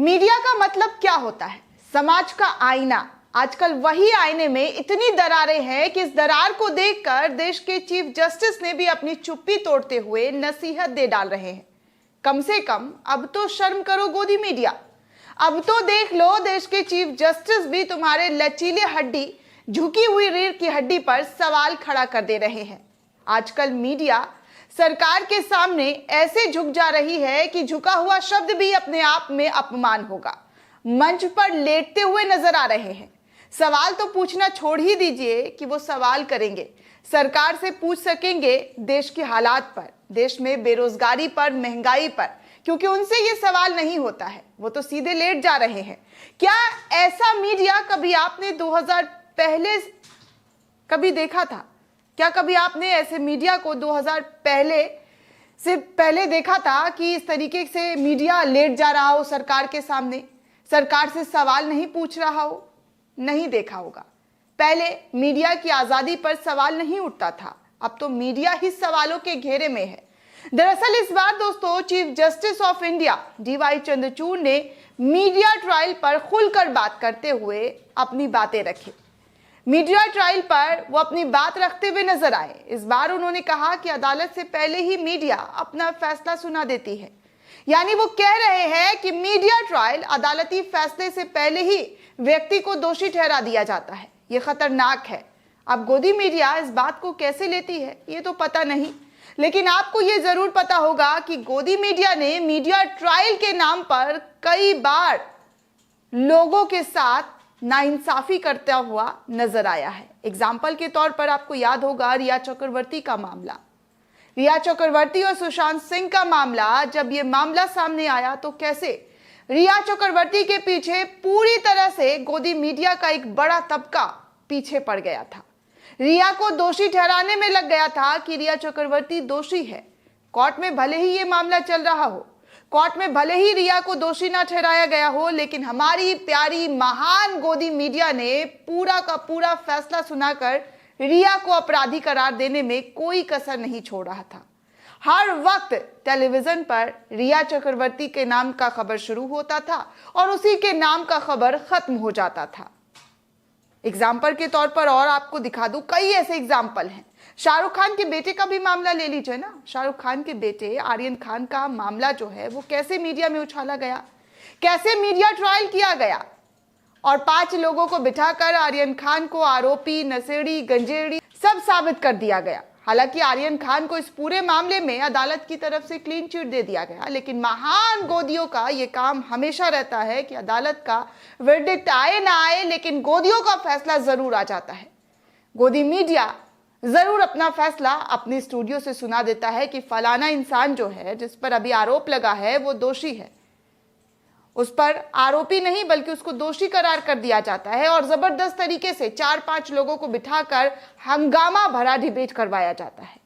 Media का मतलब क्या होता है? समाज का आईना। आजकल वही आईने में इतनी दरारें हैं कि इस दरार को देखकर देश के चीफ जस्टिस ने भी अपनी चुप्पी तोड़ते हुए नसीहत दे डाल रहे हैं। कम से कम अब तो शर्म करो गोदी मीडिया। अब तो देख लो, देश के चीफ जस्टिस भी तुम्हारे लचीले हड्डी, झुकी हुई रीढ़ की हड्डी पर सवाल खड़ा कर दे रहे हैं। आजकल मीडिया सरकार के सामने ऐसे झुक जा रही है कि झुका हुआ शब्द भी अपने आप में अपमान होगा। मंच पर लेटते हुए नजर आ रहे हैं। सवाल तो पूछना छोड़ ही दीजिए कि वो सवाल करेंगे। सरकार से पूछ सकेंगे देश के हालात पर, देश में बेरोजगारी पर, महंगाई पर, क्योंकि उनसे ये सवाल नहीं होता है। वो तो सीधे लेट जा रहे हैं। क्या ऐसा मीडिया कभी आपने 2000 पहले कभी देखा था? क्या कभी आपने ऐसे मीडिया को 2000 पहले देखा था कि इस तरीके से मीडिया लेट जा रहा हो सरकार के सामने, सरकार से सवाल नहीं पूछ रहा हो? नहीं देखा होगा। पहले मीडिया की आजादी पर सवाल नहीं उठता था, अब तो मीडिया ही सवालों के घेरे में है। दरअसल इस बार दोस्तों, chief justice of India DY Chandrachud ने मीडिया ट्रायल पर खुलकर बात करते हुए अपनी बातें रखी। मीडिया ट्रायल पर वो अपनी बात रखते हुए नजर आए। इस बार उन्होंने कहा कि अदालत से पहले ही मीडिया अपना फैसला सुना देती है। यानी वो कह रहे हैं कि मीडिया ट्रायल अदालती फैसले से पहले ही व्यक्ति को दोषी ठहरा दिया जाता है। ये खतरनाक है। अब गोदी मीडिया इस बात को कैसे लेती है ये तो पता नहीं, लेकिन आपको ये जरूर पता होगा कि गोदी मीडिया ने मीडिया ट्रायल के नाम पर कई बार लोगों के साथ नाइंसाफी करता हुआ नजर आया है। एग्जाम्पल के तौर पर आपको याद होगा रिया चक्रवर्ती का मामला। रिया चक्रवर्ती और सुशांत सिंह का मामला, जब ये मामला सामने आया तो कैसे रिया चक्रवर्ती के पीछे पूरी तरह से गोदी मीडिया का एक बड़ा तबका पीछे पड़ गया था। रिया को दोषी ठहराने में लग गया था कि रिया चक्रवर्ती दोषी है। कोर्ट में भले ही ये मामला चल रहा हो, कोर्ट में भले ही रिया को दोषी ना ठहराया गया हो, लेकिन हमारी प्यारी महान गोदी मीडिया ने पूरा का पूरा फैसला सुनाकर रिया को अपराधी करार देने में कोई कसर नहीं छोड़ रहा था। हर वक्त टेलीविजन पर रिया चक्रवर्ती के नाम का खबर शुरू होता था और उसी के नाम का खबर खत्म हो जाता था। एग्जाम्पल के तौर पर और आपको दिखा दूं, कई ऐसे एग्जाम्पल हैं। शाहरुख खान के बेटे का भी मामला ले लीजिए ना। शाहरुख खान के बेटे आर्यन खान का मामला जो है वो कैसे मीडिया में उछाला गया, कैसे मीडिया ट्रायल किया गया और 5 लोगों को बिठाकर आर्यन खान को आरोपी, नशेड़ी, गंजेड़ी सब साबित कर दिया गया। हालांकि आर्यन खान को इस पूरे मामले में अदालत की तरफ से क्लीन चिट दे दिया गया, लेकिन महान गोदियों का ये काम हमेशा रहता है कि अदालत का वर्डिक्ट आए ना आए, लेकिन गोदियों का फैसला जरूर आ जाता है। गोदी मीडिया जरूर अपना फैसला अपने स्टूडियो से सुना देता है कि फलाना इंसान जो है, जिस पर अभी आरोप लगा है, वो दोषी है। उस पर आरोपी नहीं बल्कि उसको दोषी करार कर दिया जाता है और जबरदस्त तरीके से 4-5 लोगों को बिठाकर हंगामा भरा डिबेट करवाया जाता है।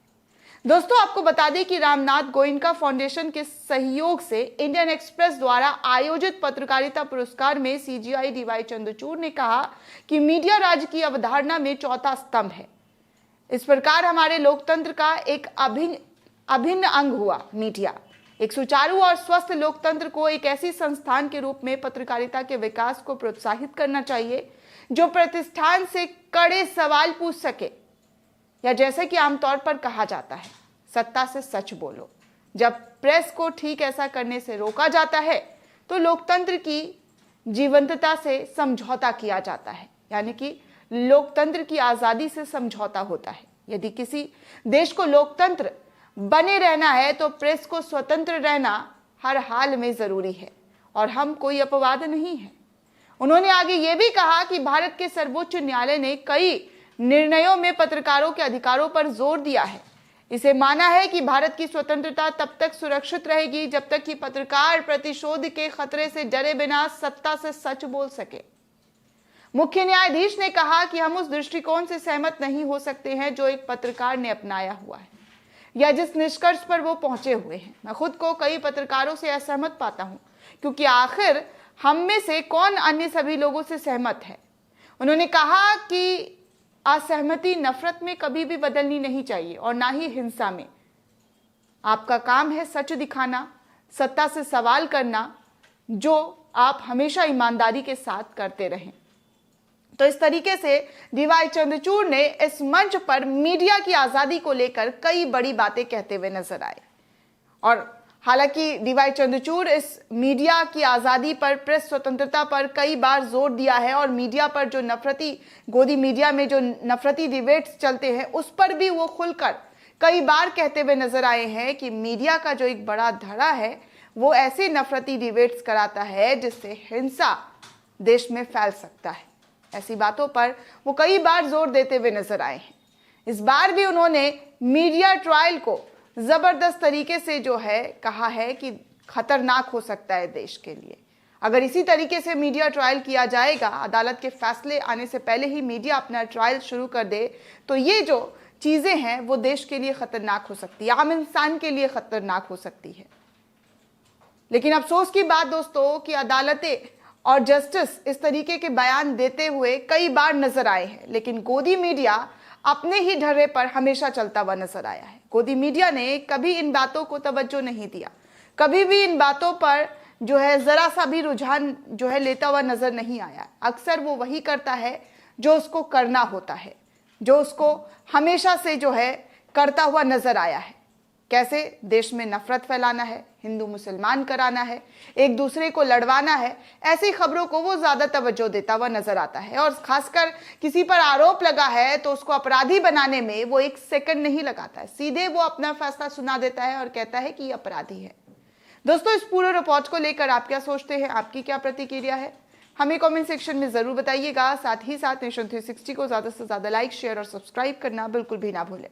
दोस्तों, आपको बता दें कि रामनाथ गोयनका फाउंडेशन के सहयोग से इंडियन एक्सप्रेस द्वारा आयोजित पत्रकारिता पुरस्कार में CGI DY चंद्रचूड़ ने कहा कि मीडिया राज्य की अवधारणा में चौथा स्तंभ है। इस प्रकार हमारे लोकतंत्र का एक अभिन्न अंग हुआ मीडिया। एक सुचारू और स्वस्थ लोकतंत्र को एक ऐसी संस्थान के रूप में पत्रकारिता के विकास को प्रोत्साहित करना चाहिए जो प्रतिष्ठान से कड़े सवाल पूछ सके, या जैसे कि आमतौर पर कहा जाता है, सत्ता से सच बोलो। जब प्रेस को ठीक ऐसा करने से रोका जाता है तो लोकतंत्र की जीवंतता से समझौता किया जाता है, यानी कि लोकतंत्र की आजादी से समझौता होता है। यदि किसी देश को लोकतंत्र बने रहना है तो प्रेस को स्वतंत्र रहना हर हाल में जरूरी है और हम कोई अपवाद नहीं है। उन्होंने आगे यह भी कहा कि भारत के सर्वोच्च न्यायालय ने कई निर्णयों में पत्रकारों के अधिकारों पर जोर दिया है। इसे माना है कि भारत की स्वतंत्रता तब तक सुरक्षित रहेगी जब तक कि पत्रकार प्रतिशोध के खतरे से डरे बिना सत्ता से सच बोल सके। मुख्य न्यायाधीश ने कहा कि हम उस दृष्टिकोण से सहमत नहीं हो सकते हैं जो एक पत्रकार ने अपनाया हुआ है या जिस निष्कर्ष पर वो पहुंचे हुए हैं। मैं खुद को कई पत्रकारों से असहमत पाता हूं, क्योंकि आखिर हम में से कौन अन्य सभी लोगों से सहमत है। उन्होंने कहा कि असहमति नफरत में कभी भी बदलनी नहीं चाहिए और ना ही हिंसा में। आपका काम है सच दिखाना, सत्ता से सवाल करना, जो आप हमेशा ईमानदारी के साथ करते रहें। तो इस तरीके से डीवाई चंद्रचूड़ ने इस मंच पर मीडिया की आजादी को लेकर कई बड़ी बातें कहते हुए नजर आए। और हालांकि डीवाई चंद्रचूड़ इस मीडिया की आजादी पर, प्रेस स्वतंत्रता पर कई बार जोर दिया है और मीडिया पर जो नफरती, गोदी मीडिया में जो नफरती डिबेट्स चलते हैं उस पर भी वो खुलकर कई बार कहते हुए नजर आए हैं कि मीडिया का जो एक बड़ा धड़ा है वो ऐसे नफरती डिबेट्स कराता है जिससे हिंसा देश में फैल सकता है। ऐसी बातों पर वो कई बार जोर देते हुए नजर आए हैं। इस बार भी उन्होंने मीडिया ट्रायल को जबरदस्त तरीके से जो है कहा है कि खतरनाक हो सकता है देश के लिए। अगर इसी तरीके से मीडिया ट्रायल किया जाएगा, अदालत के फैसले आने से पहले ही मीडिया अपना ट्रायल शुरू कर दे, तो ये जो चीजें हैं वो देश के लिए खतरनाक हो सकती है, आम इंसान के लिए खतरनाक हो सकती है। लेकिन अफसोस की बात दोस्तों कि अदालतें और जस्टिस इस तरीके के बयान देते हुए कई बार नजर आए हैं, लेकिन गोदी मीडिया अपने ही ढर्रे पर हमेशा चलता हुआ नजर आया है। गोदी मीडिया ने कभी इन बातों को तवज्जो नहीं दिया, कभी भी इन बातों पर जो है जरा सा भी रुझान जो है लेता हुआ नजर नहीं आया। अक्सर वो वही करता है जो उसको करना होता है, जो उसको हमेशा से जो है करता हुआ नजर आया है। कैसे देश में नफरत फैलाना है, हिंदू मुसलमान कराना है, एक दूसरे को लड़वाना है, ऐसी खबरों को वो ज्यादा तवज्जो देता हुआ नजर आता है। और खासकर किसी पर आरोप लगा है तो उसको अपराधी बनाने में वो एक सेकंड नहीं लगाता है, सीधे वो अपना फैसला सुना देता है और कहता है कि ये अपराधी है। दोस्तों, इस पूरे रिपोर्ट को लेकर आप क्या सोचते हैं, आपकी क्या प्रतिक्रिया है, हमें कमेंट सेक्शन में जरूर बताइएगा। साथ ही साथ नेशन 360 को ज्यादा से ज्यादा लाइक, शेयर और सब्सक्राइब करना बिल्कुल भी ना भूलें।